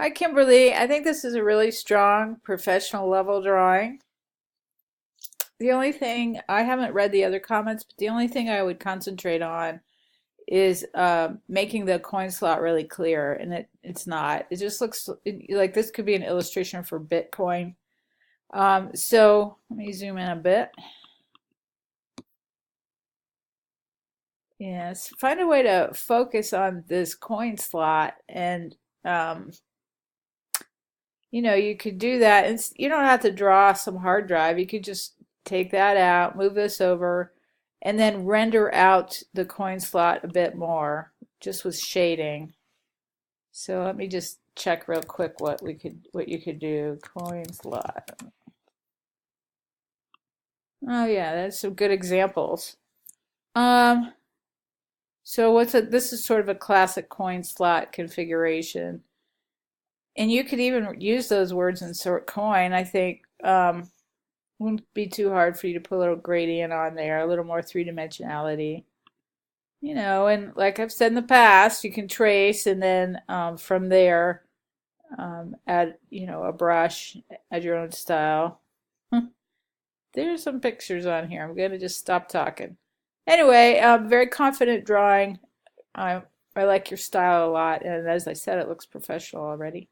Hi, Kimberly. I think this is a really strong professional level drawing. The only thing, I haven't read the other comments, but the only thing I would concentrate on is making the coin slot really clear, and it's not. It just looks like this could be an illustration for Bitcoin. So let me zoom in a bit. Yes, find a way to focus on this coin slot, and um, you could do that. And you don't have to draw some hard drive. You could just take that out, move this over, and then render out the coin slot a bit more, just with shading. So let me just check real quick what you could do. Coin slot. Oh yeah, that's some good examples. Um, so this is sort of a classic coin slot configuration. And you could even use those words in sort coin. I think wouldn't be too hard for you to put a little gradient on there, a little more three-dimensionality. And like I've said in the past, you can trace and then from there add, a brush, add your own style. There's some pictures on here. I'm going to just stop talking. Anyway, very confident drawing. I like your style a lot, and as I said, it looks professional already.